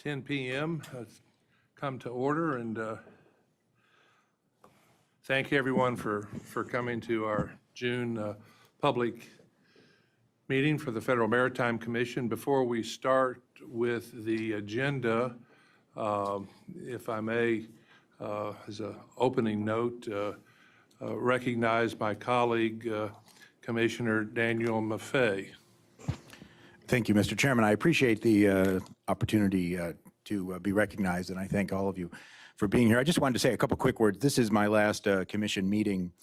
10 p.m. Come to order, and thank you everyone for coming to our June public meeting for the Federal Maritime Commission. Before we start with the agenda, if I may, as an opening note, recognize my colleague, Commissioner Daniel Maffei. Thank you, Mr. Chairman. I appreciate the opportunity to be recognized, and I thank all of you for being here. I just wanted to say a couple quick words. This is my last commission meeting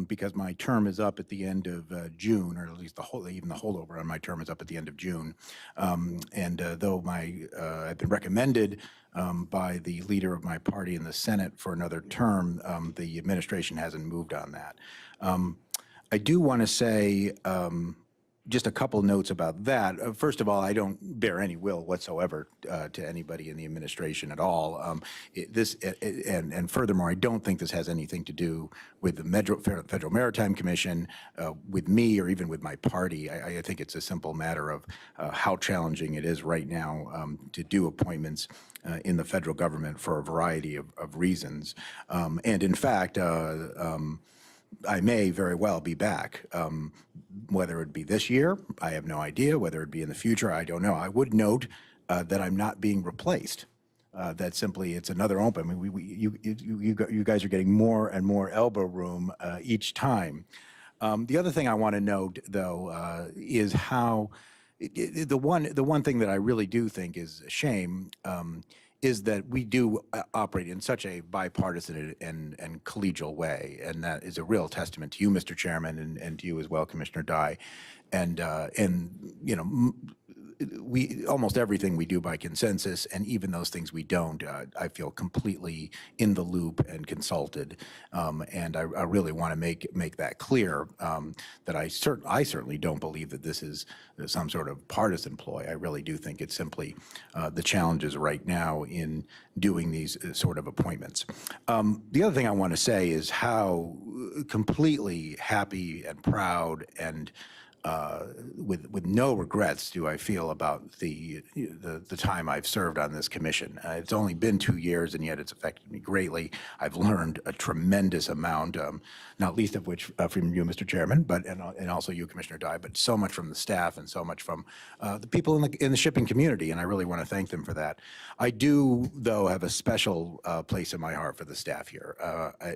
because my term is up at the end of June, or at least even the holdover on my term is up at the end of June. Though I've been recommended by the leader of my party in the Senate for another term, the administration hasn't moved on that. I do want to say just a couple notes about that. First of all, I don't bear any will whatsoever to anybody in the administration at all. And furthermore, I don't think this has anything to do with the Federal Maritime Commission, with me, or even with my party. I think it's a simple matter of how challenging it is right now to do appointments in the federal government for a variety of reasons. And in fact, I may very well be back. Whether it be this year, I have no idea. Whether it be in the future, I don't know. I would note that I'm not being replaced. That simply, it's another open. I mean, you guys are getting more and more elbow room each time. The other thing I want to note, though, is how the one thing that I really do think is a shame is that we do operate in such a bipartisan and collegial way, and that is a real testament to you, Mr. Chairman, and to you as well, Commissioner Dye, and you know, almost everything we do by consensus, and even those things we don't, I feel completely in the loop and consulted, and I really want to make that clear that I certainly don't believe that this is some sort of partisan ploy. I really do think it's simply the challenges right now in doing these sort of appointments. The other thing I want to say is how completely happy and proud and with no regrets do I feel about the time I've served on this commission. It's only been 2 years, and yet it's affected me greatly. I've learned a tremendous amount, not least of which from you, Mr. Chairman, but and also you, Commissioner Dye, but so much from the staff and so much from the people in the shipping community, and I really want to thank them for that. I do, though, have a special place in my heart for the staff here.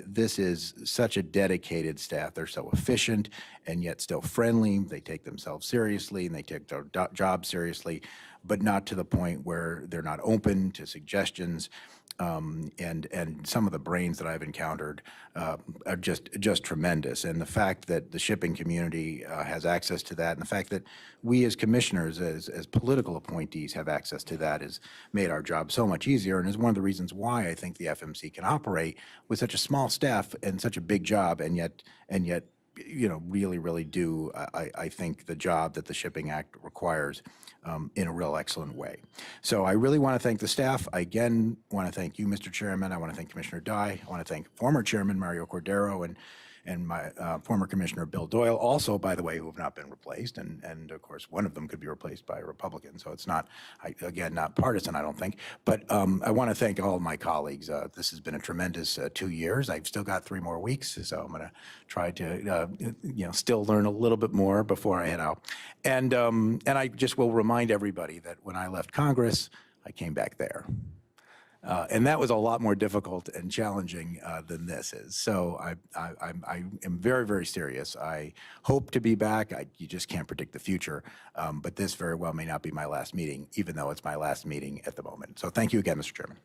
This is such a dedicated staff. They're so efficient and yet still friendly. They take themselves seriously and they take their job seriously, but not to the point where they're not open to suggestions. And some of the brains that I've encountered are just tremendous. And the fact that the shipping community has access to that, and the fact that we as commissioners, as political appointees, have access to that has made our job so much easier, and is one of the reasons why I think the FMC can operate with such a small staff and such a big job, and yet you know, really do, I think, the job that the Shipping Act requires in a real excellent way. So I really want to thank the staff. I again want to thank you, Mr. Chairman. I want to thank Commissioner Dye. I want to thank former Chairman Mario Cordero and my former Commissioner Bill Doyle, also, by the way, who have not been replaced. And of course, one of them could be replaced by a Republican. So it's not, again, not partisan, I don't think. But I want to thank all of my colleagues. This has been a tremendous 2 years. I've still got 3 more weeks, so I'm going to try to, you know, still learn a little bit more before I head out. And I just will remind everybody that when I left Congress, I came back there. And that was a lot more difficult and challenging than this is. So I am very serious. I hope to be back. You just can't predict the future. But this very well may not be my last meeting, even though it's my last meeting at the moment. So thank you again, Mr. Chairman.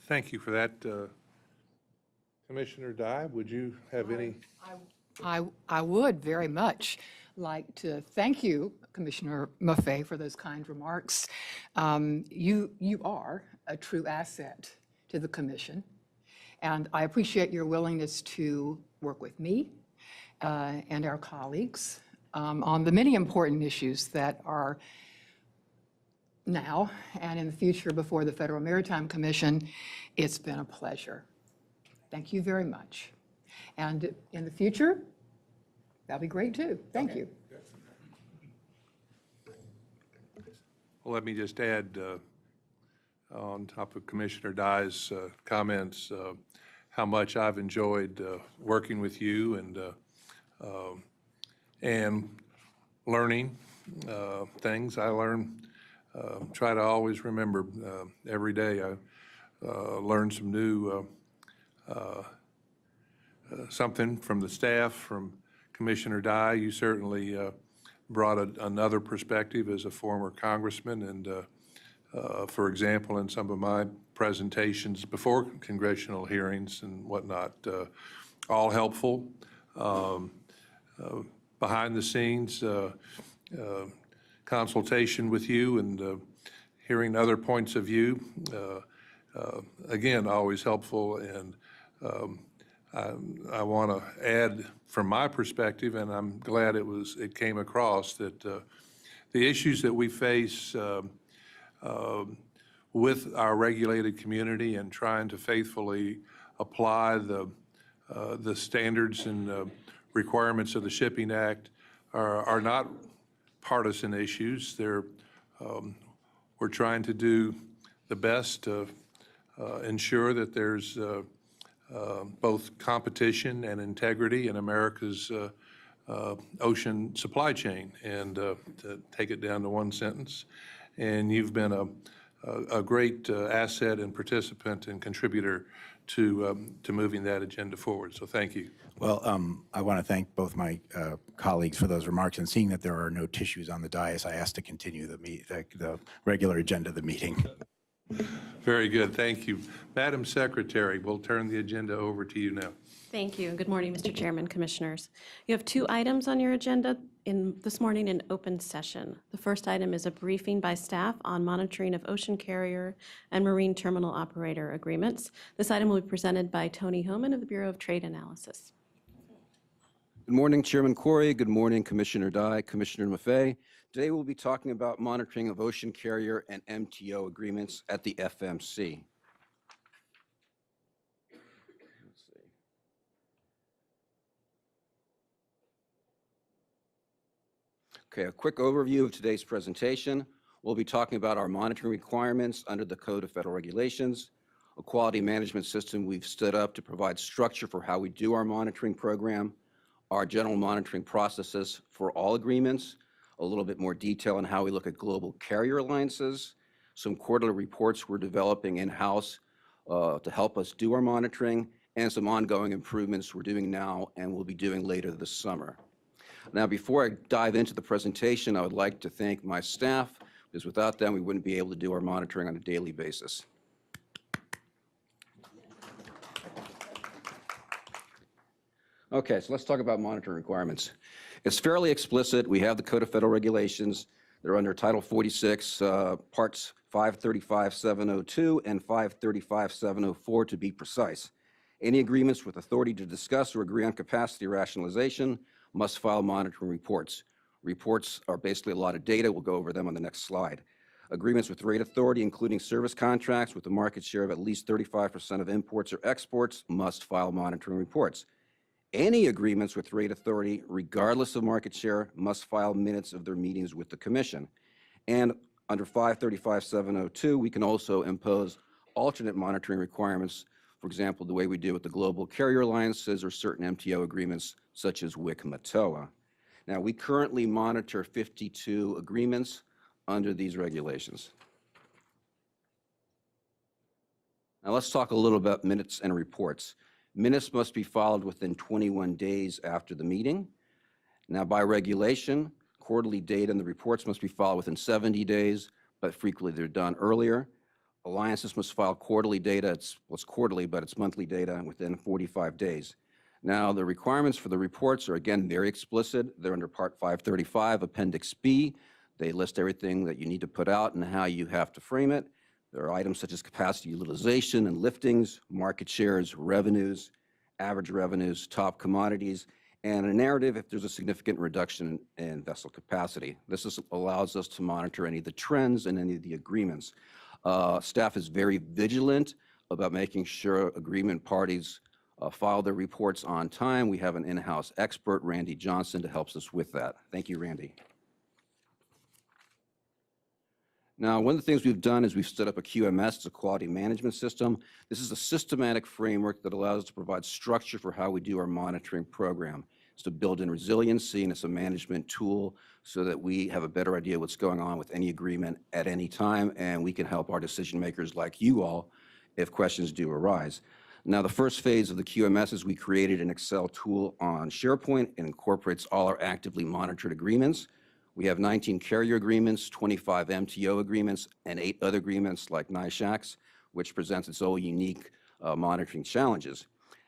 Thank you for that. Commissioner Dye, would you have any? I would very much like to thank you, Commissioner Maffei, for those kind remarks. You are a true asset to the commission, and I appreciate your willingness to work with me and our colleagues on the many important issues that are now and in the future before the Federal Maritime Commission. It's been a pleasure. Thank you very much. And in the future, that'll be great too. Thank you. Well, let me just add, on top of Commissioner Dye's comments, how much I've enjoyed working with you and learning things. I learn, try to always remember every day. I learn some new something from the staff, from Commissioner Dye. You certainly brought another perspective as a former congressman, and for example, in some of my presentations before congressional hearings and whatnot, all helpful. Behind the scenes consultation with you and hearing other points of view, again, always helpful. And I want to add from my perspective, and I'm glad it came across, that the issues that we face with our regulated community and trying to faithfully apply the standards and requirements of the Shipping Act are not partisan issues. We're trying to do the best to ensure that there's both competition and integrity in America's ocean supply chain, and to take it down to one sentence. And you've been a great asset and participant and contributor to moving that agenda forward. So thank you. Well, I want to thank both my colleagues for those remarks, and seeing that there are no tissues on the dais, I ask to continue the regular agenda of the meeting. Very good, thank you. Madam Secretary, we'll turn the agenda over to you now. Thank you. Good morning, Mr. Chairman, Commissioners. You have 2 items on your agenda this morning in open session. The first item is a briefing by staff on monitoring of ocean carrier and marine terminal operator agreements. This item will be presented by Tony Homan of the Bureau of Trade Analysis. Good morning, Chairman Corey. Good morning, Commissioner Dye, Commissioner Maffei. Today we'll be talking about monitoring of ocean carrier and MTO agreements at the FMC. Let's see. Okay, a quick overview of today's presentation. We'll be talking about our monitoring requirements under the Code of Federal Regulations, a quality management system we've stood up to provide structure for how we do our monitoring program, our general monitoring processes for all agreements, a little bit more detail on how we look at global carrier alliances, some quarterly reports we're developing in-house to help us do our monitoring, and some ongoing improvements we're doing now and will be doing later this summer. Now, before I dive into the presentation, I would like to thank my staff, because without them, we wouldn't be able to do our monitoring on a daily basis. Okay, so let's talk about monitoring requirements. It's fairly explicit. We have the Code of Federal Regulations. They're under Title 46, Parts 535.702 and 535.704 to be precise. Any agreements with authority to discuss or agree on capacity rationalization must file monitoring reports. Reports are basically a lot of data. We'll go over them on the next slide. Agreements with rate authority, including service contracts with a market share of at least 35% of imports or exports, must file monitoring reports. Any agreements with rate authority, regardless of market share, must file minutes of their meetings with the Commission. And under 535.702, we can also impose alternate monitoring requirements, for example, the way we do with the global carrier alliances or certain MTO agreements, such as WIC-MATOA. Now, we currently monitor 52 agreements under these regulations. Now, let's talk a little about minutes and reports. Minutes must be filed within 21 days after the meeting. Now, by regulation, quarterly data and the reports must be filed within 70 days, but frequently they're done earlier. Alliances must file quarterly data. It's quarterly, but it's monthly data within 45 days. Now, the requirements for the reports are, again, very explicit. They're under Part 535, Appendix B. They list everything that you need to put out and how you have to frame it. There are items such as capacity utilization and liftings, market shares, revenues, average revenues, top commodities, and a narrative if there's a significant reduction in vessel capacity. This allows us to monitor any of the trends and any of the agreements. Staff is very vigilant about making sure agreement parties file their reports on time. We have an in-house expert, Randy Johnson, to help us with that. Thank you, Randy. Now, one of the things we've done is we've stood up a QMS, it's a quality management system. This is a systematic framework that allows us to provide structure for how we do our monitoring program. It's to build in resiliency, and it's a management tool so that we have a better idea what's going on with any agreement at any time, and we can help our decision makers like you all if questions do arise. Now, the first phase of the QMS is we created an Excel tool on SharePoint. It incorporates all our actively monitored agreements. We have 19 carrier agreements, 25 MTO agreements, and 8 other agreements like NISHACs, which presents its own unique monitoring challenges.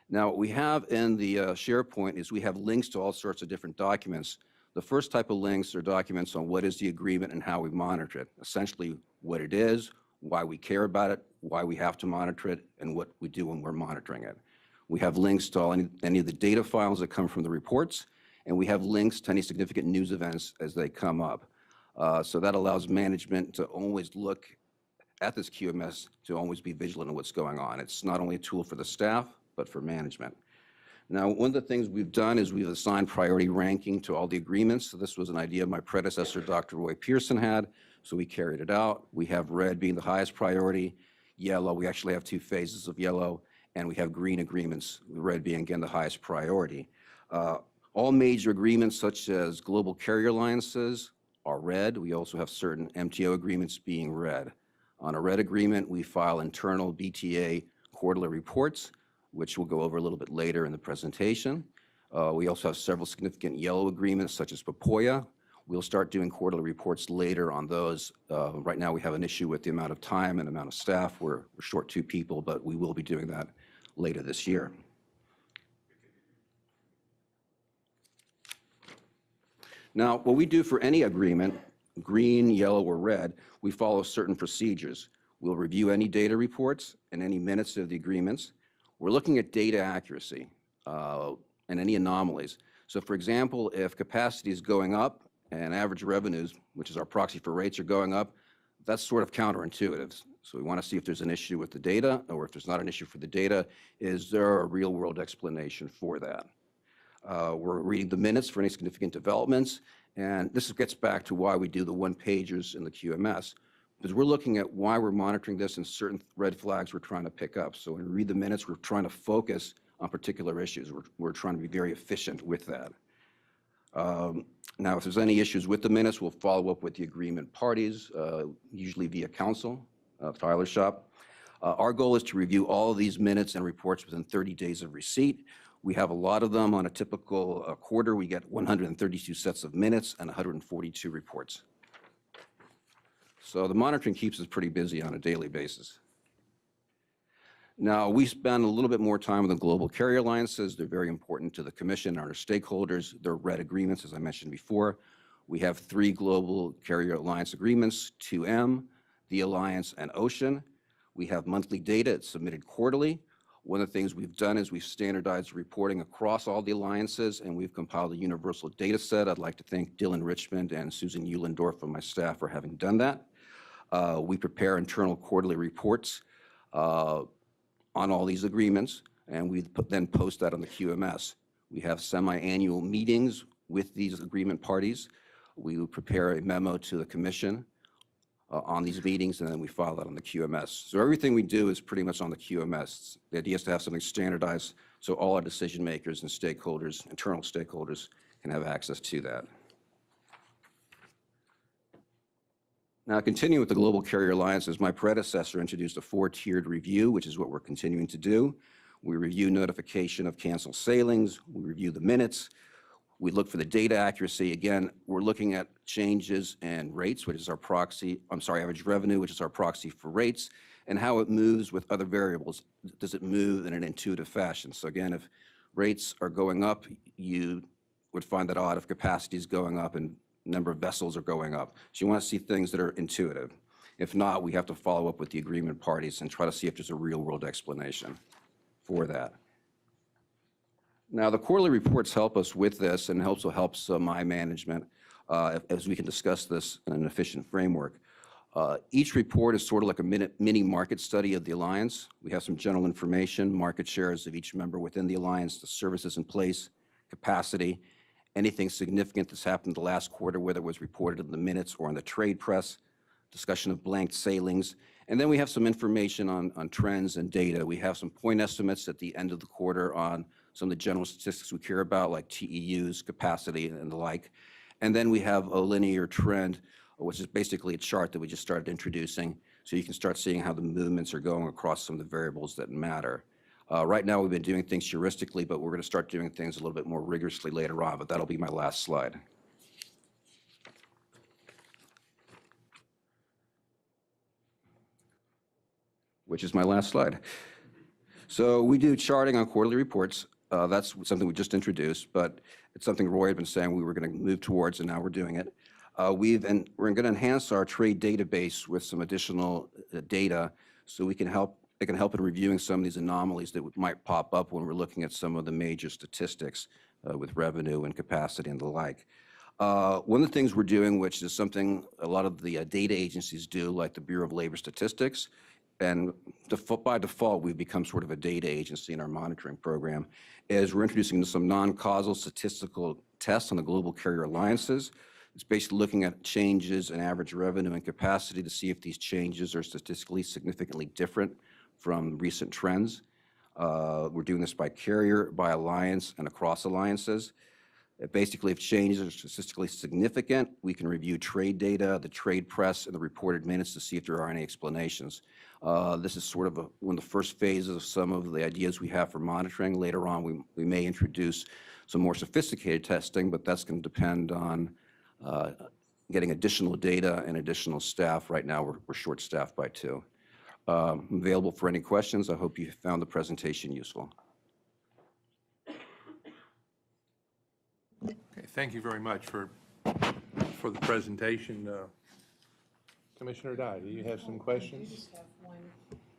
Now, what we have in the SharePoint is we have links to all sorts of different documents. The first type of links are documents on what is the agreement and how we monitor it, essentially what it is, why we care about it, why we have to monitor it, and what we do when we're monitoring it. We have links to any of the data files that come from the reports, and we have links to any significant news events as they come up. So that allows management to always look at this QMS to always be vigilant of what's going on. It's not only a tool for the staff, but for management. Now, one of the things we've done is we've assigned priority ranking to all the agreements. So this was an idea my predecessor, Dr. Roy Pearson, had, so we carried it out. We have red being the highest priority, yellow, we actually have 2 phases of yellow, and we have green agreements, red being, again, the highest priority. All major agreements, such as global carrier alliances, are red. We also have certain MTO agreements being red. On a red agreement, we file internal BTA quarterly reports, which we'll go over a little bit later in the presentation. We also have several significant yellow agreements, such as Papoya. We'll start doing quarterly reports later on those. Right now, we have an issue with the amount of time and amount of staff. We're short 2 people, but we will be doing that later this year. Now, what we do for any agreement, green, yellow, or red, we follow certain procedures. We'll review any data reports and any minutes of the agreements. We're looking at data accuracy and any anomalies. So, for example, if capacity is going up and average revenues, which is our proxy for rates, are going up, that's sort of counterintuitive. So we want to see if there's an issue with the data, or if there's not an issue for the data, is there a real-world explanation for that? We're reading the minutes for any significant developments, and this gets back to why we do the one-pagers in the QMS, because we're looking at why we're monitoring this and certain red flags we're trying to pick up. So when we read the minutes, we're trying to focus on particular issues. We're trying to be very efficient with that. Now, if there's any issues with the minutes, we'll follow up with the agreement parties, usually via counsel, Tyler Shop. Our goal is to review all of these minutes and reports within 30 days of receipt. We have a lot of them. On a typical quarter. We get 132 sets of minutes and 142 reports. So the monitoring keeps us pretty busy on a daily basis. Now, we spend a little bit more time with the global carrier alliances. They're very important to the commission and our stakeholders. They're red agreements, as I mentioned before. We have 3 global carrier alliance agreements, 2M, the Alliance, and Ocean. We have monthly data. It's submitted quarterly. One of the things we've done is we've standardized reporting across all the alliances, and we've compiled a universal data set. I'd like to thank Dylan Richmond and Susan Eulendorf from my staff for having done that. We prepare internal quarterly reports on all these agreements, and we then post that on the QMS. We have semi-annual meetings with these agreement parties. We prepare a memo to the commission on these meetings, and then we file that on the QMS. So everything we do is pretty much on the QMS. The idea is to have something standardized so all our decision makers and stakeholders, internal stakeholders, can have access to that. Now, continuing with the global carrier alliances, my predecessor introduced a 4-tiered review, which is what we're continuing to do. We review notification of canceled sailings. We review the minutes. We look for the data accuracy. Again, we're looking at changes in rates, which is our proxy, average revenue, which is our proxy for rates, and how it moves with other variables. Does it move in an intuitive fashion? So again, if rates are going up, you would find that odd. If capacity is going up and number of vessels are going up. So you want to see things that are intuitive. If not, we have to follow up with the agreement parties and try to see if there's a real-world explanation for that. Now, the quarterly reports help us with this, and also helps my management as we can discuss this in an efficient framework. Each report is sort of like a mini market study of the alliance. We have some general information, market shares of each member within the alliance, the services in place, capacity, anything significant that's happened the last quarter, whether it was reported in the minutes or in the trade press, discussion of blanked sailings. And then we have some information on trends and data. We have some point estimates at the end of the quarter on some of the general statistics we care about, like TEUs, capacity, and the like. And then we have a linear trend, which is basically a chart that we just started introducing, so you can start seeing how the movements are going across some of the variables that matter. Right now, we've been doing things heuristically, but we're going to start doing things a little bit more rigorously later on, but that'll be my last slide. Which is my last slide. So we do charting on quarterly reports. That's something we just introduced, but it's something Roy had been saying we were going to move towards, and now we're doing it. We're going to enhance our trade database with some additional data so it can help in reviewing some of these anomalies that might pop up when we're looking at some of the major statistics with revenue and capacity and the like. One of the things we're doing, which is something a lot of the data agencies do, like the Bureau of Labor Statistics, and by default, we've become sort of a data agency in our monitoring program, is we're introducing some non-causal statistical tests on the global carrier alliances. It's basically looking at changes in average revenue and capacity to see if these changes are statistically significantly different from recent trends. We're doing this by carrier, by alliance, and across alliances. Basically, if changes are statistically significant, we can review trade data, the trade press, and the reported minutes to see if there are any explanations. This is sort of one of the first phases of some of the ideas we have for monitoring. Later on, we may introduce some more sophisticated testing, but that's going to depend on getting additional data and additional staff. Right now, we're short-staffed by 2. I'm available for any questions. I hope you found the presentation useful. Okay, thank you very much for the presentation. Commissioner Dye, do you have some questions?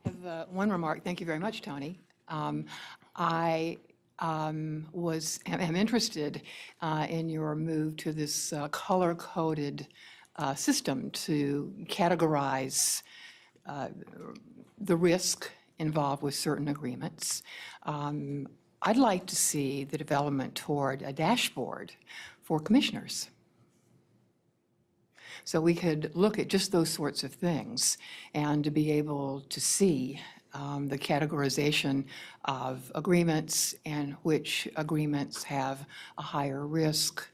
I have one remark. Thank you very much, Tony. I am interested in your move to this color-coded system to categorize the risk involved with certain agreements. I'd like to see the development toward a dashboard for commissioners. So we could look at just those sorts of things and to be able to see the categorization of agreements and which agreements have a higher risk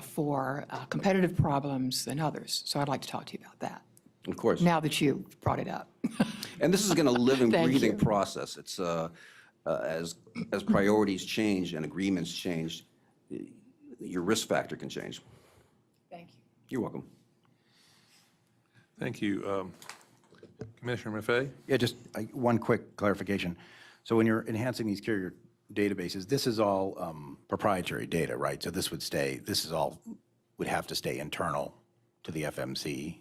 for competitive problems than others. So I'd like to talk to you about that, Of course. now that you brought it up. And this is going to live and Thank breathing you. process. It's as priorities change and agreements change, your risk factor can change. Thank you. You're welcome. Thank you. Commissioner Maffei? Yeah, just one quick clarification. So when you're enhancing these carrier databases, this is all proprietary data, right? So this would have to stay internal to the FMC.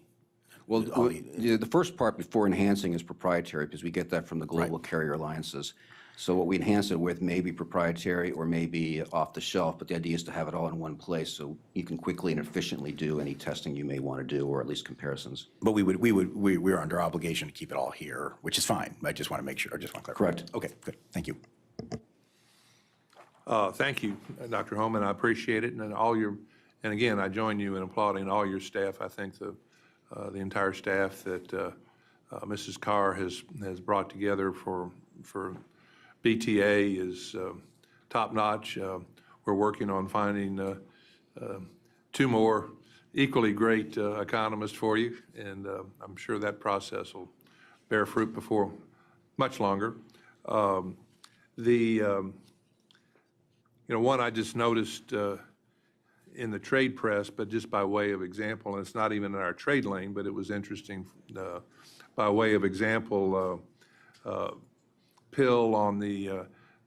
Well, the first part before enhancing is proprietary because we get that from the global carrier alliances. So what we enhance it with may be proprietary or may be off the shelf, but the idea is to have it all in one place so you can quickly and efficiently do any testing you may want to do, or at least comparisons. But we're under obligation to keep it all here, which is fine. I just want to make sure, I just want to clarify. Correct. Okay, good. Thank you. Thank you, Dr. Holman. I appreciate it. And again, I join you in applauding all your staff. I think the entire staff that Mrs. Carr has brought together for BTA is top-notch. We're working on finding 2 more equally great economists for you, and I'm sure that process will bear fruit before much longer. One I just noticed in the trade press, but just by way of example, and it's not even in our trade lane, but it was interesting by way of example, PIL on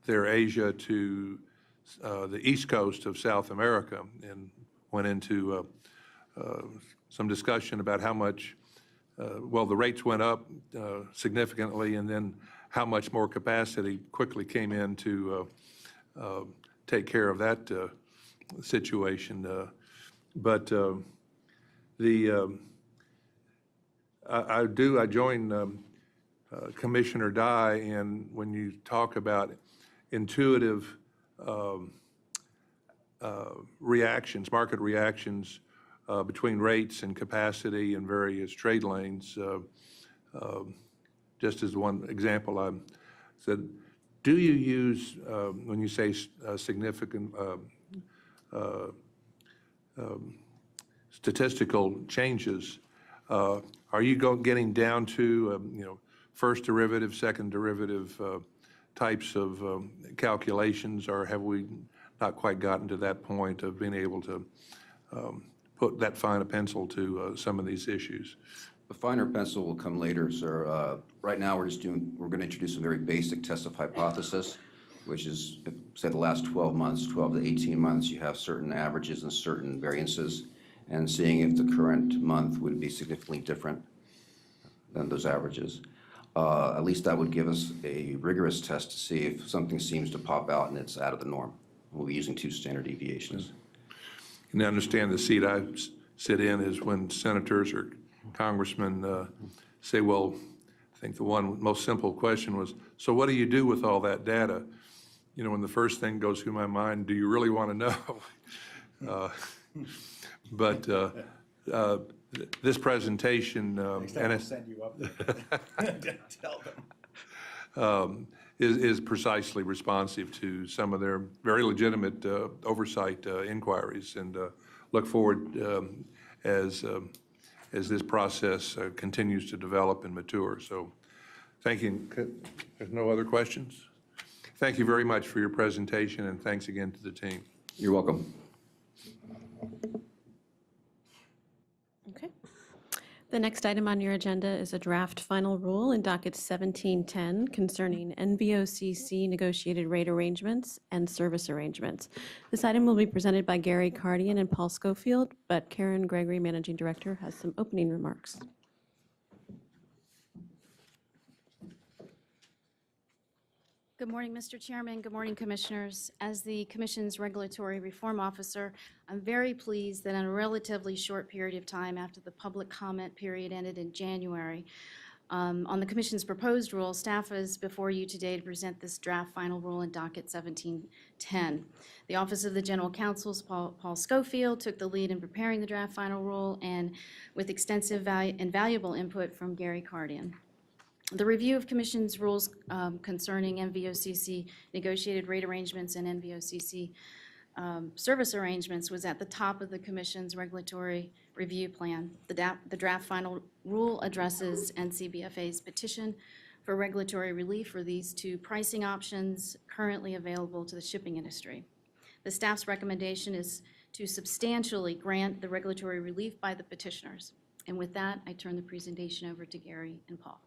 their Asia to the east coast of South America, and went into some discussion about how much, the rates went up significantly, and then how much more capacity quickly came in to take care of that situation. I join Commissioner Dye, and when you talk about intuitive reactions, market reactions between rates and capacity in various trade lanes. Just as one example, I said, do you use, when you say significant statistical changes, are you getting down to, first derivative, second derivative types of calculations, or have we not quite gotten to that point of being able to put that fine a pencil to some of these issues? The finer pencil will come later, sir. Right now, we're going to introduce a very basic test of hypothesis, which is, say, the last 12 months, 12 to 18 months, you have certain averages and certain variances, and seeing if the current month would be significantly different than those averages. At least that would give us a rigorous test to see if something seems to pop out and it's out of the norm. We'll be using 2 standard deviations. And I understand the seat I sit in is when senators or congressmen say, well, I think the one most simple question was, so what do you do with all that data? When the first thing goes through my mind, do you really want to know? But this presentation, and it's, send you up there. Tell them. is precisely responsive to some of their very legitimate oversight inquiries, and look forward as this process continues to develop and mature. So thank you. There's no other questions? Thank you very much for your presentation, and thanks again to the team. You're welcome. Okay. The next item on your agenda is a draft final rule in docket 1710 concerning NVOCC negotiated rate arrangements and service arrangements. This item will be presented by Gary Cardian and Paul Schofield, but Karen Gregory, Managing Director, has some opening remarks. Good morning, Mr. Chairman. Good morning, Commissioners. As the Commission's Regulatory Reform Officer, I'm very pleased that in a relatively short period of time after the public comment period ended in January, on the Commission's proposed rule, staff is before you today to present this draft final rule in docket 1710. The Office of the General Counsel's Paul Schofield took the lead in preparing the draft final rule, and with extensive and valuable input from Gary Cardian. The review of Commission's rules concerning NVOCC negotiated rate arrangements and NVOCC service arrangements was at the top of the Commission's regulatory review plan. The draft final rule addresses NCBFA's petition for regulatory relief for these 2 pricing options currently available to the shipping industry. The staff's recommendation is to substantially grant the regulatory relief by the petitioners. And with that, I turn the presentation over to Gary and Paul.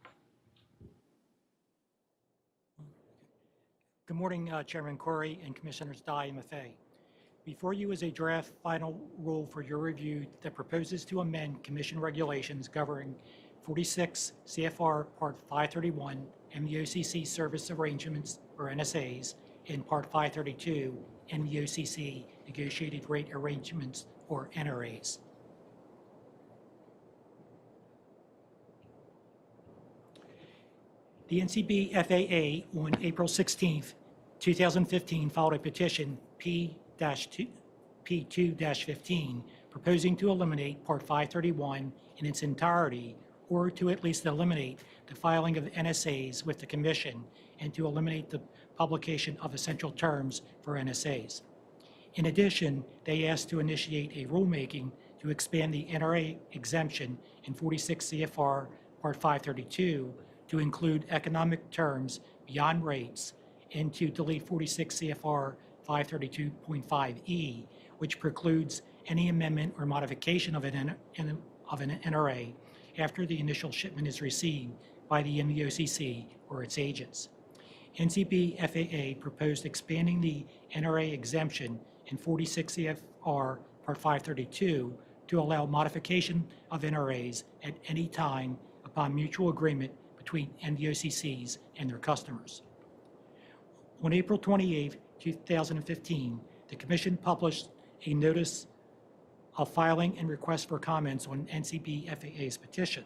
Good morning, Chairman Corey and Commissioners Dye and Maffei. Before you is a draft final rule for your review that proposes to amend Commission regulations governing 46 CFR Part 531 NVOCC service arrangements, or NSAs, and Part 532 NVOCC negotiated rate arrangements, or NRAs. The NCBFAA on April 16, 2015 filed a petition P2-15 proposing to eliminate Part 531 in its entirety, or to at least eliminate the filing of NSAs with the Commission and to eliminate the publication of essential terms for NSAs. In addition, they asked to initiate a rulemaking to expand the NRA exemption in 46 CFR Part 532 to include economic terms beyond rates, and to delete 46 CFR 532.5E, which precludes any amendment or modification of an NRA after the initial shipment is received by the NVOCC or its agents. NCBFAA proposed expanding the NRA exemption in 46 CFR Part 532 to allow modification of NRAs at any time upon mutual agreement between NVOCCs and their customers. On April 28, 2015, the Commission published a notice of filing and request for comments on NCBFAA's petition.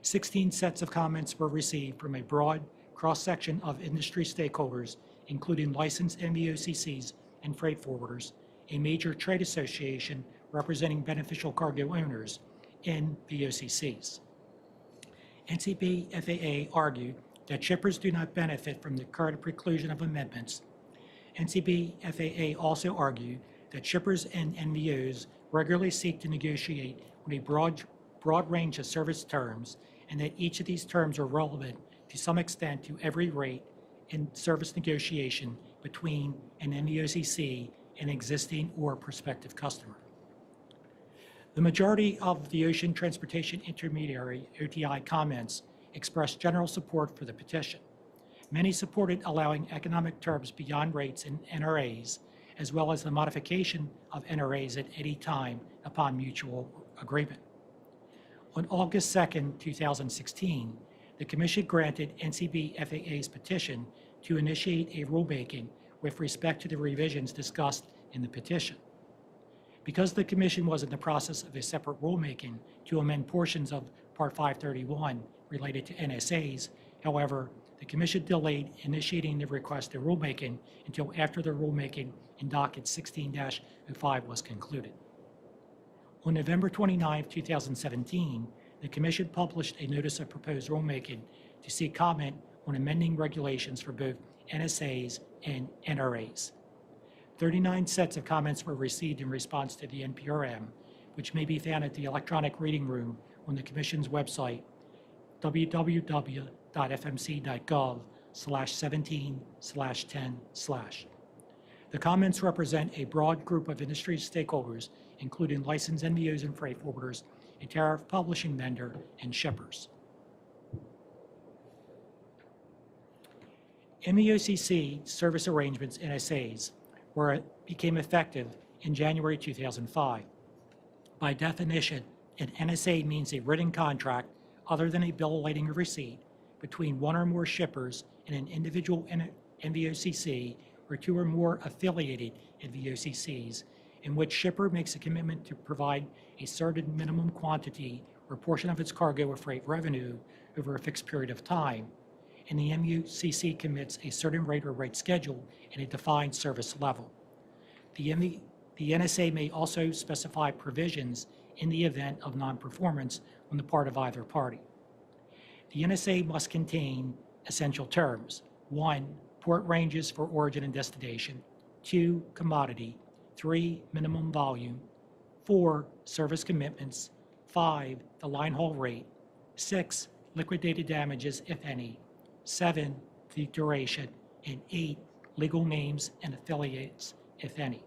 16 sets of comments were received from a broad cross-section of industry stakeholders, including licensed NVOCCs and freight forwarders, a major trade association representing beneficial cargo owners in VOCCs. NCP FAA argued that shippers do not benefit from the current preclusion of amendments. NCP FAA also argued that shippers and NVOs regularly seek to negotiate on a broad range of service terms, and that each of these terms are relevant to some extent to every rate and service negotiation between an NVOCC and existing or prospective customer. The majority of the Ocean Transportation Intermediary, OTI, comments expressed general support for the petition. Many supported allowing economic terms beyond rates in NRAs, as well as the modification of NRAs at any time upon mutual agreement. On August 2nd, 2016, the Commission granted NCB FAA's petition to initiate a rulemaking with respect to the revisions discussed in the petition. Because the Commission was in the process of a separate rulemaking to amend portions of Part 531 related to NSAs, however, the Commission delayed initiating the requested rulemaking until after the rulemaking in docket 16-05 was concluded. On November 29, 2017, the Commission published a notice of proposed rulemaking to seek comment on amending regulations for both NSAs and NRAs. 39 sets of comments were received in response to the NPRM, which may be found at the electronic reading room on the Commission's website, www.fmc.gov/17/10/. The comments represent a broad group of industry stakeholders, including licensed NVOs and freight forwarders, a tariff publishing vendor, and shippers. MEOCC service arrangements, NSAs, became effective in January 2005. By definition, an NSA means a written contract other than a bill of lading or receipt between one or more shippers and an individual NVOCC or two or more affiliated NVOCCs, in which shipper makes a commitment to provide a certain minimum quantity or portion of its cargo or freight revenue over a fixed period of time, and the MUCC commits a certain rate or rate schedule and a defined service level. The NSA may also specify provisions in the event of non-performance on the part of either party. The NSA must contain essential terms: 1, port ranges for origin and destination; 2, commodity; 3, minimum volume; 4, service commitments; 5, the line haul rate; 6, liquidated damages, if any; 7, the duration; and 8, legal names and affiliates, if any.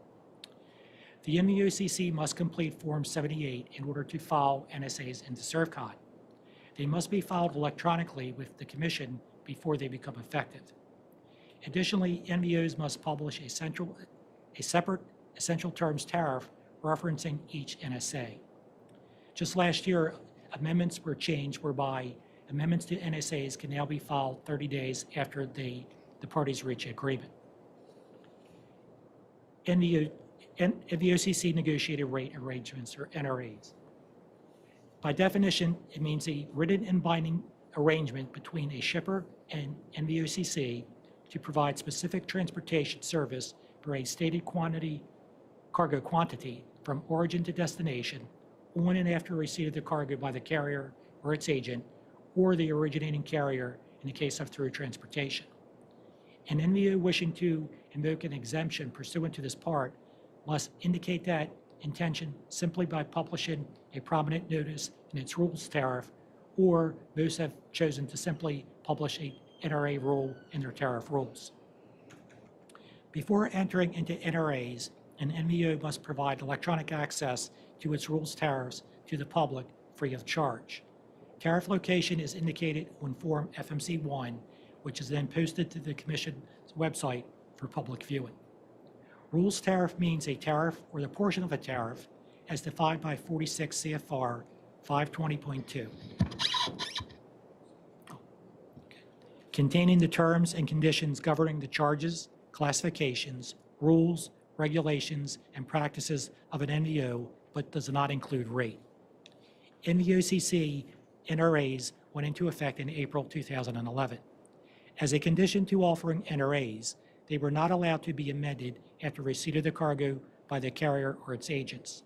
The MEOCC must complete Form 78 in order to file NSAs into ServCon. They must be filed electronically with the Commission before they become effective. Additionally, NVOs must publish a separate essential terms tariff referencing each NSA. Just last year, amendments were changed whereby amendments to NSAs can now be filed 30 days after the parties reach agreement. NVOCC negotiated rate arrangements, or NRAs. By definition, it means a written and binding arrangement between a shipper and NVOCC to provide specific transportation service for a stated cargo quantity from origin to destination on and after receipt of the cargo by the carrier or its agent, or the originating carrier in the case of through transportation. An NVO wishing to invoke an exemption pursuant to this part must indicate that intention simply by publishing a prominent notice in its rules tariff, or most have chosen to simply publish a NRA rule in their tariff rules. Before entering into NRAs, an NVO must provide electronic access to its rules tariffs to the public free of charge. Tariff location is indicated on Form FMC1, which is then posted to the Commission's website for public viewing. Rules tariff means a tariff or the portion of a tariff as defined by 46 CFR 520.2, containing the terms and conditions governing the charges, classifications, rules, regulations, and practices of an NVO, but does not include rate. NVOCC NRAs went into effect in April 2011. As a condition to offering NRAs, they were not allowed to be amended after receipt of the cargo by the carrier or its agents.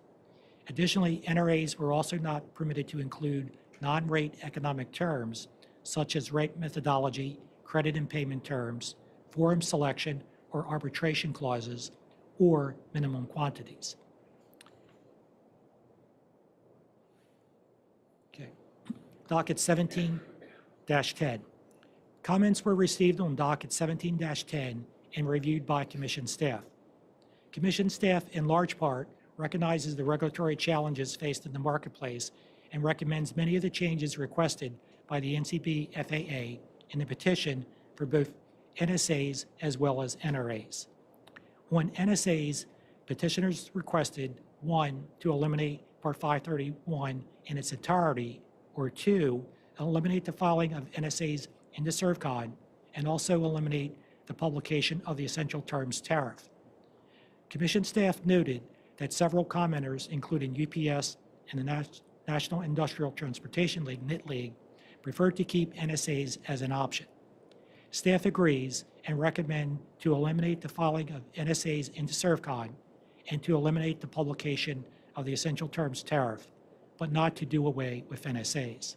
Additionally, NRAs were also not permitted to include non-rate economic terms such as rate methodology, credit and payment terms, forum selection or arbitration clauses, or minimum quantities. Okay. Docket 17-10. Comments were received on docket 17-10 and reviewed by Commission staff. Commission staff, in large part, recognizes the regulatory challenges faced in the marketplace and recommends many of the changes requested by the NCB FAA in the petition for both NSAs as well as NRAs. On NSAs, petitioners requested, 1, to eliminate Part 531 in its entirety, or 2, eliminate the filing of NSAs into ServCon, and also eliminate the publication of the essential terms tariff. Commission staff noted that several commenters, including UPS and the National Industrial Transportation League, NIT League, preferred to keep NSAs as an option. Staff agrees and recommend to eliminate the filing of NSAs into ServCon and to eliminate the publication of the essential terms tariff, but not to do away with NSAs.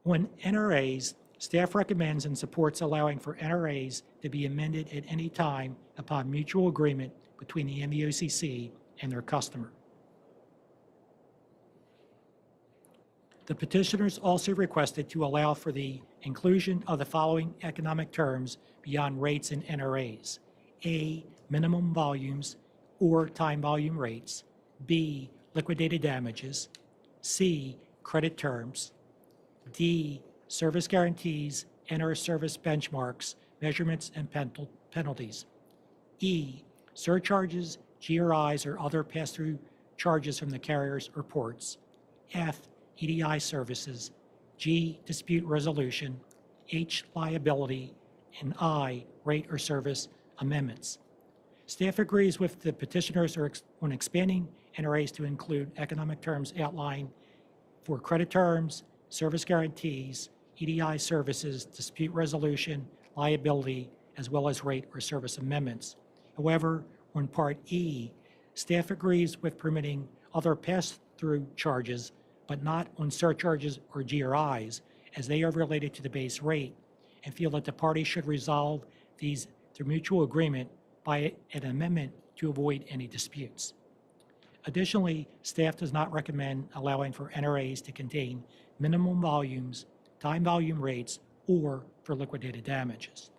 On NRAs, staff recommends and supports allowing for NRAs to be amended at any time upon mutual agreement between the MEOCC and their customer. The petitioners also requested to allow for the inclusion of the following economic terms beyond rates and NRAs: A, minimum volumes or time volume rates; B, liquidated damages; C, credit terms; D, service guarantees, inter-service benchmarks, measurements, and penalties; E, surcharges, GRIs, or other pass-through charges from the carriers or ports; F, EDI services; G, dispute resolution; H, liability; and I, rate or service amendments. Staff agrees with the petitioners on expanding NRAs to include economic terms outlined for credit terms, service guarantees, EDI services, dispute resolution, liability, as well as rate or service amendments. However, on Part E, staff agrees with permitting other pass-through charges, but not on surcharges or GRIs, as they are related to the base rate, and feel that the parties should resolve these through mutual agreement by an amendment to avoid any disputes. Additionally, staff does not recommend allowing for NRAs to contain minimum volumes, time volume rates, or for liquidated damages.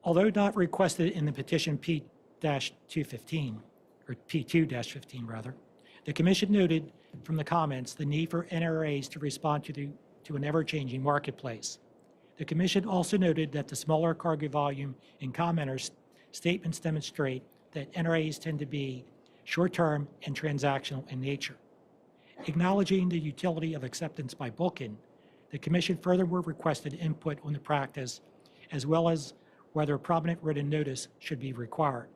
Although not requested in the petition P-215, or P2-15 rather, the Commission noted from the comments the need for NRAs to respond to an ever-changing marketplace. The Commission also noted that the smaller cargo volume in commenters' statements demonstrate that NRAs tend to be short-term and transactional in nature. Acknowledging the utility of acceptance by booking, the Commission furthermore requested input on the practice, as well as whether prominent written notice should be required.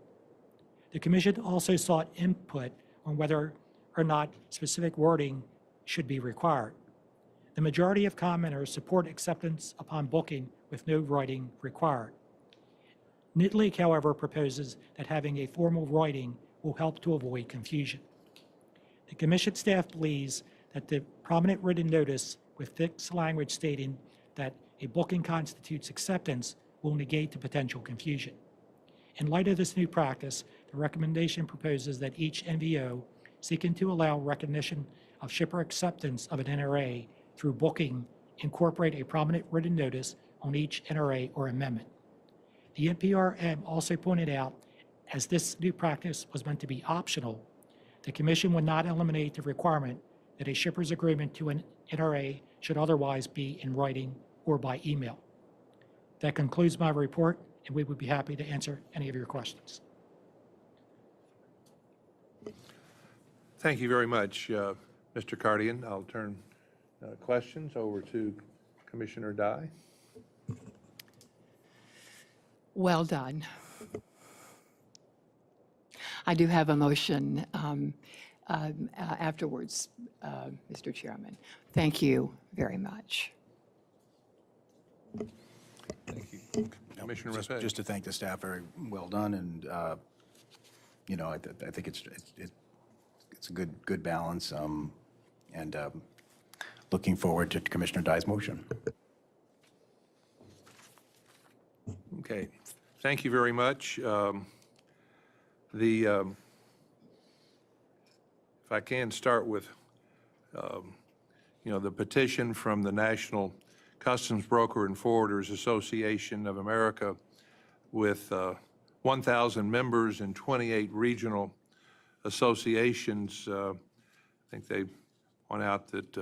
The Commission also sought input on whether or not specific wording should be required. The majority of commenters support acceptance upon booking with no writing required. NIT League, however, proposes that having a formal writing will help to avoid confusion. The Commission staff believes that the prominent written notice with fixed language stating that a booking constitutes acceptance will negate the potential confusion. In light of this new practice, the recommendation proposes that each NVO seeking to allow recognition of shipper acceptance of an NRA through booking incorporate a prominent written notice on each NRA or amendment. The NPRM also pointed out, as this new practice was meant to be optional, the Commission would not eliminate the requirement that a shipper's agreement to an NRA should otherwise be in writing or by email. That concludes my report, and we would be happy to answer any of your questions. Thank you very much, Mr. Cardian. I'll turn questions over to Commissioner Dye. Well done. I do have a motion afterwards, Mr. Chairman. Thank you very much. Thank you. Commissioner Maffei. Just to thank the staff, very well done, and, you know, I think it's a good balance, and looking forward to Commissioner Dye's motion. Okay, thank you very much. If I can start with, you know, the petition from the National Customs Broker and Forwarders Association of America with 1,000 members and 28 regional associations. I think they point out that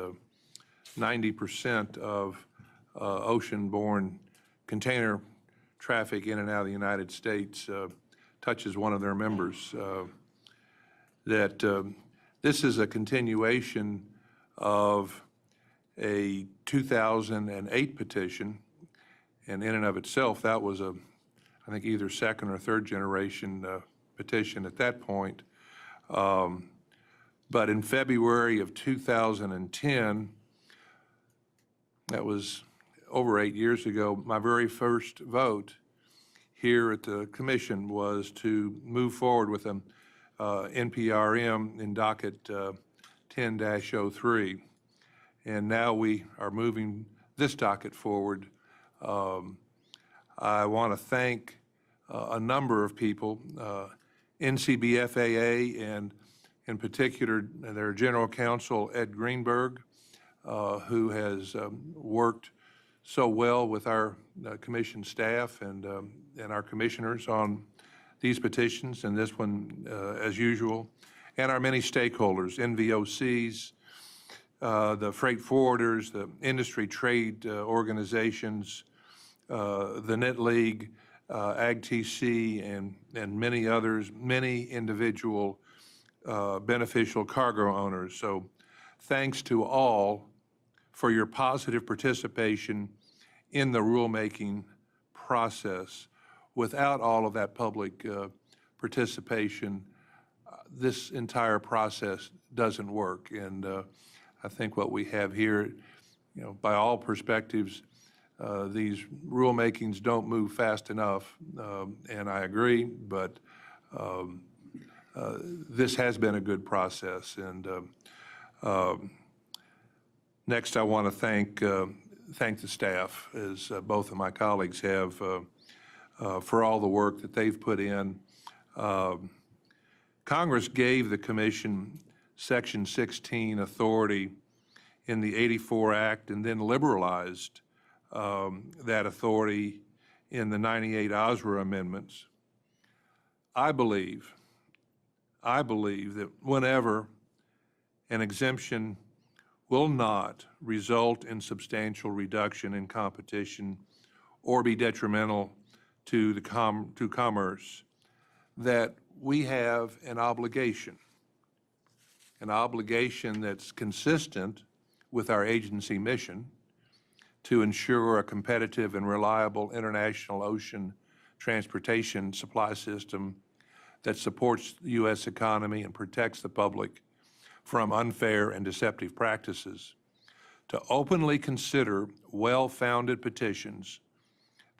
90% of ocean-borne container traffic in and out of the United States touches one of their members. This is a continuation of a 2008 petition, and in and of itself, that was I think either second or third generation petition at that point. But in February of 2010, that was over 8 years ago, my very first vote here at the commission was to move forward with an NPRM in docket 10-03. And now we are moving this docket forward. I want to thank a number of people, NCBFAA, and in particular their general counsel, Ed Greenberg, who has worked so well with our commission staff and our commissioners on these petitions, and this one as usual, and our many stakeholders, NVOCs, the freight forwarders, the industry trade organizations, the Knit League, AgTC, and many others, many individual beneficial cargo owners. So thanks to all for your positive participation in the rulemaking process. Without all of that public participation, this entire process doesn't work. And I think what we have here, you know, by all perspectives, these rulemakings don't move fast enough, and I agree, but this has been a good process. And next, I want to thank the staff, as both of my colleagues have, for all the work that they've put in. Congress gave the Commission Section 16 authority in the '84 Act and then liberalized that authority in the '98 OSRA amendments. I believe that whenever an exemption will not result in substantial reduction in competition or be detrimental to commerce, that we have an obligation that's consistent with our agency mission to ensure a competitive and reliable international ocean transportation supply system that supports the U.S. economy and protects the public from unfair and deceptive practices, to openly consider well-founded petitions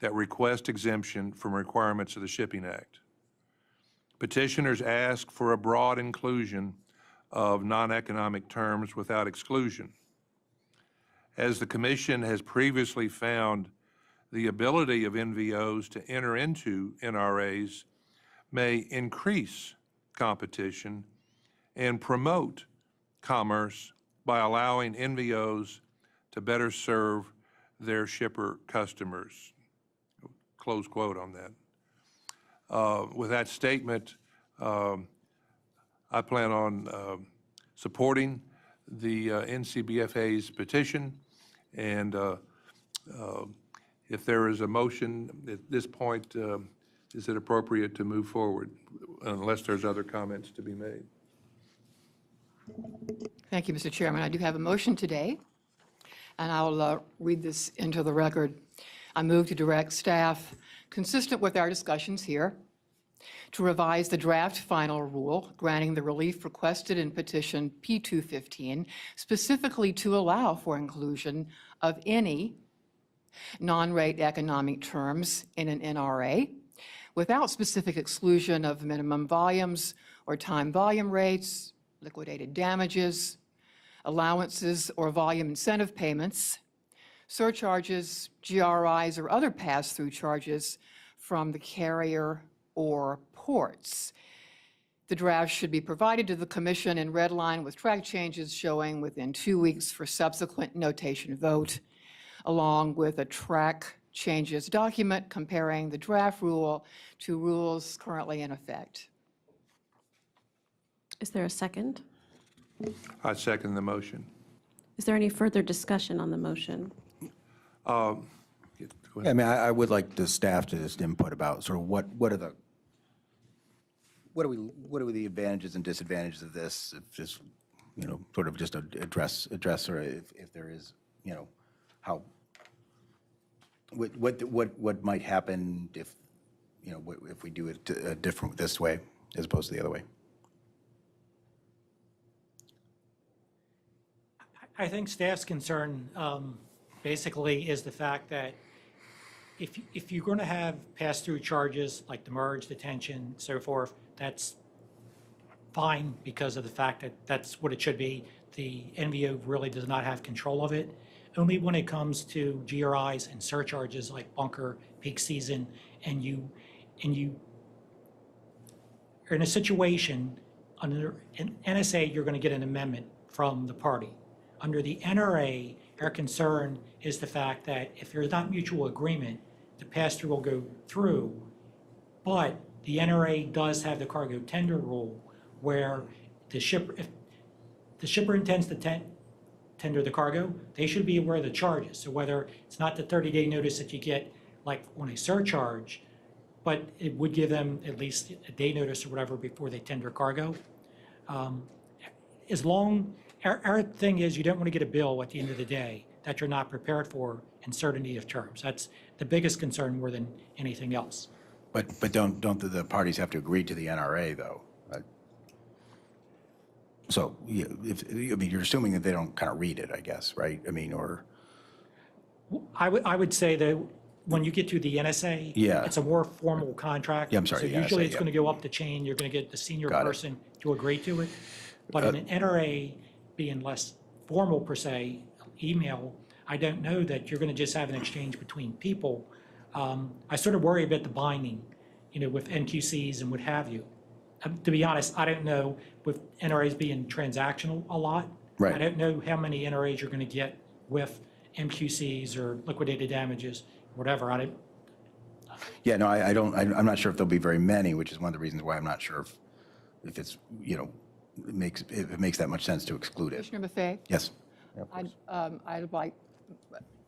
that request exemption from requirements of the Shipping Act. Petitioners ask for a broad inclusion of non-economic terms without exclusion. As the Commission has previously found, the ability of NVOs to enter into NRAs may increase competition and promote commerce by allowing NVOs to better serve their shipper customers. Close quote on that. With that statement, I plan on supporting the NCBFA's petition, and if there is a motion at this point, is it appropriate to move forward, unless there's other comments to be made? Thank you, Mr. Chairman. I do have a motion today, and I'll read this into the record. I move to direct staff, consistent with our discussions here, to revise the draft final rule granting the relief requested in petition P215, specifically to allow for inclusion of any non-rate economic terms in an NRA without specific exclusion of minimum volumes or time volume rates, liquidated damages, allowances or volume incentive payments, surcharges, GRIs, or other pass-through charges from the carrier or ports. The draft should be provided to the Commission in red line with track changes showing within 2 weeks for subsequent notation vote, along with a track changes document comparing the draft rule to rules currently in effect. Is there a second? I second the motion. Is there any further discussion on the motion? Go Yeah, ahead. I mean, I would like the staff to just input about sort of what are the advantages and disadvantages of this? If just, you know, sort of just address or if there is, you know, how, what might happen if, you know, if we do it different this way as opposed to the other way? I think staff's concern basically is the fact that if you're going to have pass-through charges like the merge, detention, so forth, that's fine because of the fact that that's what it should be. The NVO really does not have control of it. Only when it comes to GRIs and surcharges like bunker, peak season, and you are in a situation under an NSA, you're going to get an amendment from the party. Under the NRA, our concern is the fact that if there's not mutual agreement, the pass-through will go through, but the NRA does have the cargo tender rule where the shipper, if the shipper intends to tender the cargo, they should be aware of the charges. So whether it's not the 30-day notice that you get like on a surcharge, but it would give them at least a day notice or whatever before they tender cargo. As long, our thing is you don't want to get a bill at the end of the day that you're not prepared for and certainty of terms. That's the biggest concern more than anything else. But don't the parties have to agree to the NRA, though? So, yeah, I mean, you're assuming that they don't kind of read it, I guess, right? I mean, or... I would say that when you get to the NSA, Yeah. it's a more formal contract. Yeah, I'm sorry, So the usually NSA, it's yeah. going to go up the chain. You're going to get the senior Got it. person to agree to it. But in an NRA being less formal per se, email, I don't know that you're going to just have an exchange between people. I sort of worry about the binding, you know, with NQCs and what have you. To be honest, I don't know with NRAs being transactional a lot. Right. I don't know how many NRAs you're going to get with MQCs or liquidated damages, whatever. Yeah, no, I'm not sure if there'll be very many, which is one of the reasons why I'm not sure if it's, you know, if it makes that much sense to exclude it. Commissioner Buffet? Yes.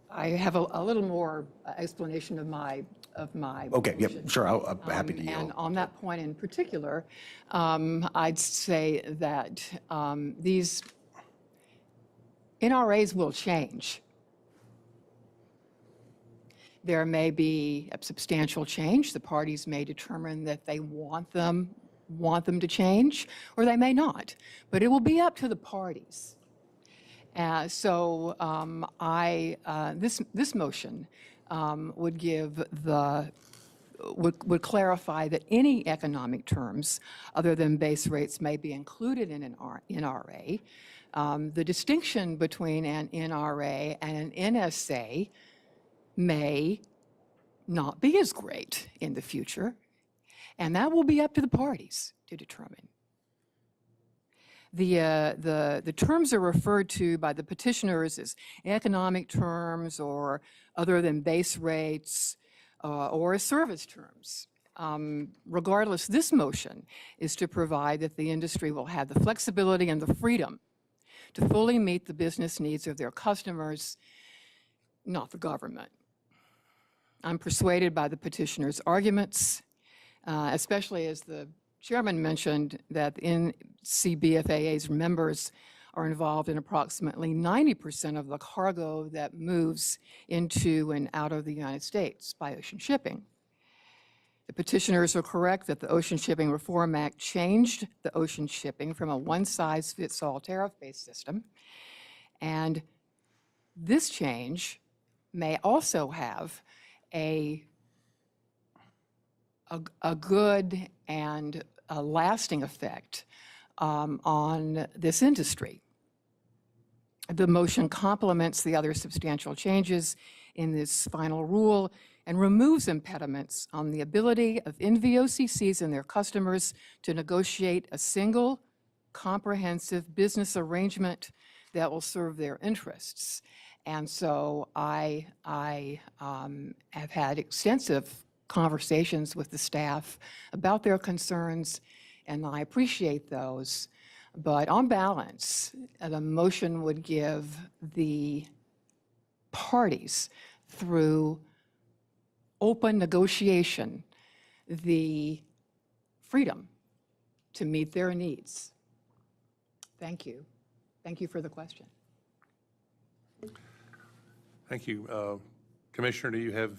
I have a little more explanation of my Okay, yep, motion. sure, I'm happy to And yield. on that point in particular, I'd say that these NRAs will change. There may be a substantial change. The parties may determine that they want them to change, or they may not. But it will be up to the parties. This motion would give would clarify that any economic terms other than base rates may be included in an NRA. The distinction between an NRA and an NSA may not be as great in the future, and that will be up to the parties to determine. The terms are referred to by the petitioners as economic terms or other than base rates or as service terms. Regardless, this motion is to provide that the industry will have the flexibility and the freedom to fully meet the business needs of their customers, not the government. I'm persuaded by the petitioner's arguments, especially as the chairman mentioned that NCBFAA's members are involved in approximately 90% of the cargo that moves into and out of the United States by ocean shipping. The petitioners are correct that the Ocean Shipping Reform Act changed the ocean shipping from a one-size-fits-all tariff-based system, and this change may also have a good and a lasting effect on this industry. The motion complements the other substantial changes in this final rule and removes impediments on the ability of NVOCCs and their customers to negotiate a single, comprehensive business arrangement that will serve their interests. And so I have had extensive conversations with the staff about their concerns, and I appreciate those. But on balance, the motion would give the parties, through open negotiation, the freedom to meet their needs. Thank you. Thank you for the question. Thank you. Commissioner, do you have,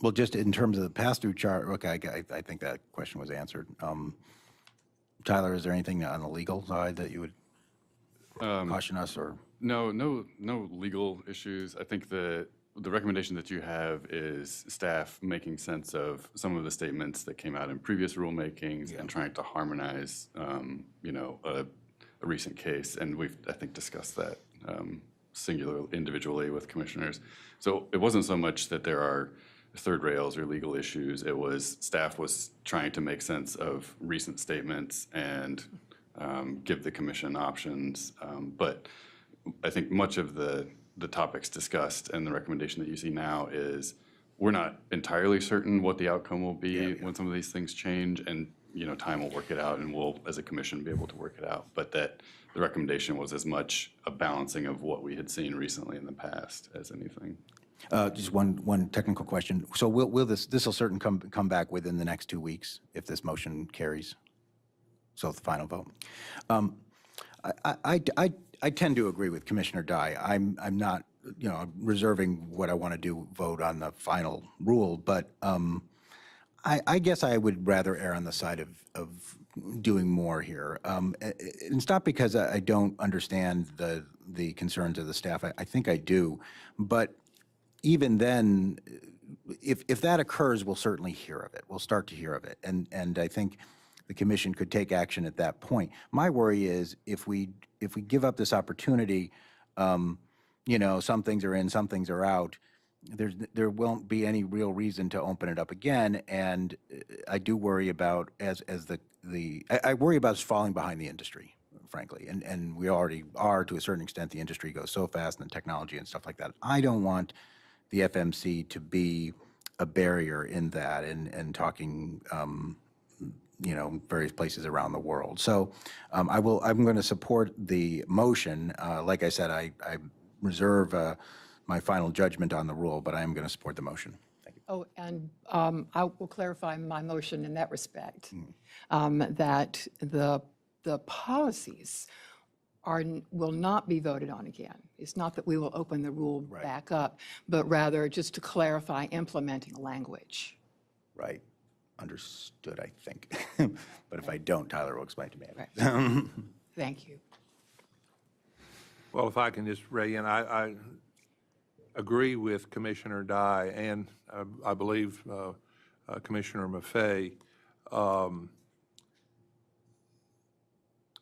Well, just in terms of the pass-through chart, okay, I think that question was answered. Tyler, is there anything on the legal side that you would caution us, or? No legal issues. I think the recommendation that you have is staff making sense of some of the statements that came out in previous rulemakings and trying to harmonize, a recent case. And we've, I think, discussed that individually with commissioners. So it wasn't so much that there are third rails or legal issues. It was staff was trying to make sense of recent statements and give the commission options. But I think much of the topics discussed and the recommendation that you see now is we're not entirely certain what the outcome will be when some of these things change, and time will work it out, and we'll, as a commission, be able to work it out. But that the recommendation was as much a balancing of what we had seen recently in the past as anything. Just one technical question. So will this will certainly come back within the next 2 weeks if this motion carries? So the final vote. I tend to agree with Commissioner Dye. I'm not, reserving what I want to do, vote on the final rule, but I guess I would rather err on the side of doing more here. It's not because I don't understand the concerns of the staff. I think I do, but even then, if that occurs, we'll certainly hear of it. We'll start to hear of it, and I think the commission could take action at that point. My worry is if we give up this opportunity, some things are in, some things are out. There won't be any real reason to open it up again, and I do worry about I worry about us falling behind the industry, frankly, and we already are to a certain extent. The industry goes so fast, and the technology and stuff like that. I don't want the FMC to be a barrier in that, and talking, various places around the world. So I'm going to support the motion. Like I said, I reserve my final judgment on the rule, but I am going to support the motion. Thank you. Oh, and I will clarify my motion in that respect, that the policies will not be voted on again. It's not that we will open the rule back up, but rather just to clarify implementing language. Right. Understood, I think. But if I don't, Tyler will explain to me. Right. Thank you. well, if I can just weigh in, I agree with Commissioner Dye and I believe Commissioner Maffei.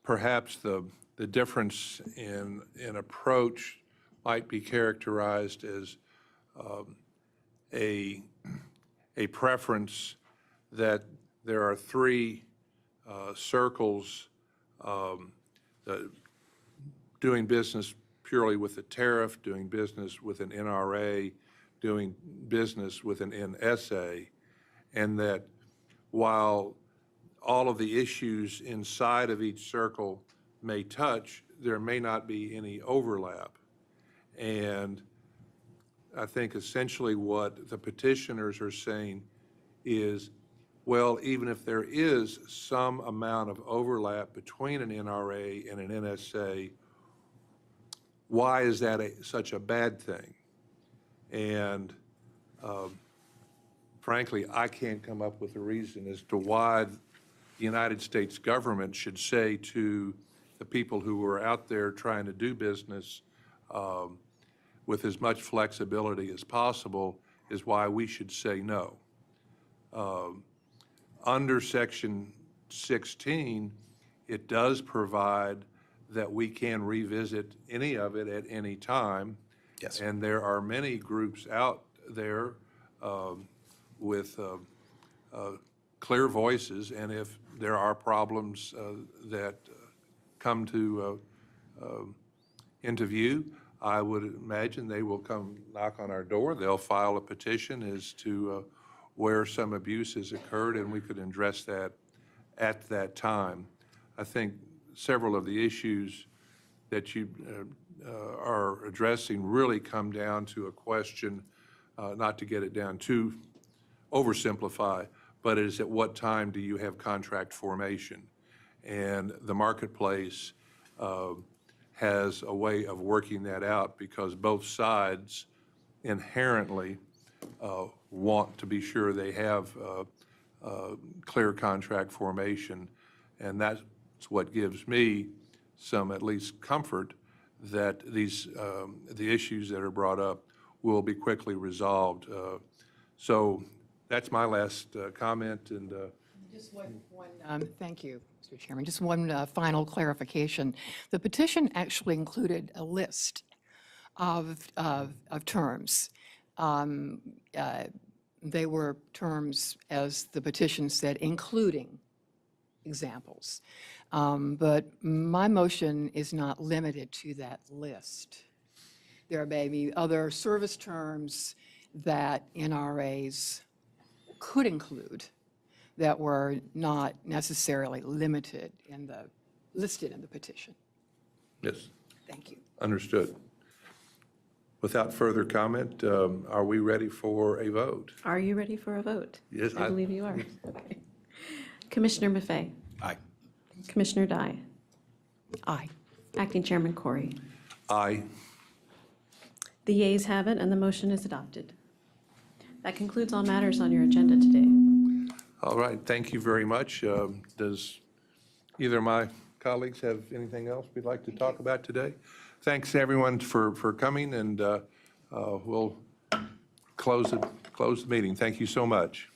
Perhaps the difference in approach might be characterized as a preference that there are three circles doing business purely with a tariff, doing business with an NRA, doing business with an NSA, and that while all of the issues inside of each circle may touch, there may not be any overlap. And I think essentially what the petitioners are saying is, well, even if there is some amount of overlap between an NRA and an NSA, why is that such a bad thing? And frankly, I can't come up with a reason as to why the United States government should say to the people who are out there trying to do business, with as much flexibility as possible is why we should say no. Under Section 16, it does provide that we can revisit any of it at any time. Yes. And there are many groups out there with clear voices, and if there are problems that come to into view, I would imagine they will come knock on our door. They'll file a petition as to where some abuse has occurred, and we could address that at that time. I think several of the issues that you are addressing really come down to a question, not to get it down too oversimplify, but is at what time do you have contract formation? And the marketplace has a way of working that out because both sides inherently want to be sure they have clear contract formation. And that's what gives me some at least comfort that these, the issues that are brought up will be quickly resolved. So that's my last comment, and Just one, thank you, Mr. Chairman. Just one final clarification. The petition actually included a list of terms. They were terms, as the petition said, including examples. But my motion is not limited to that list. There may be other service terms that NRAs could include that were not necessarily limited in the, listed in the petition. yes, Thank you. understood. Without further comment, are we ready for a vote? Are you ready for a vote? Yes, I believe you are. Okay. Commissioner Maffei, Aye. Commissioner Dye, Aye. Acting Chairman Corey. Aye. The yeas have it, and the motion is adopted. That concludes all matters on your agenda today. All right, thank you very much. Does either of my colleagues have anything else we'd like to talk about today? Thanks, everyone, for coming, and we'll close the meeting. Thank you so much.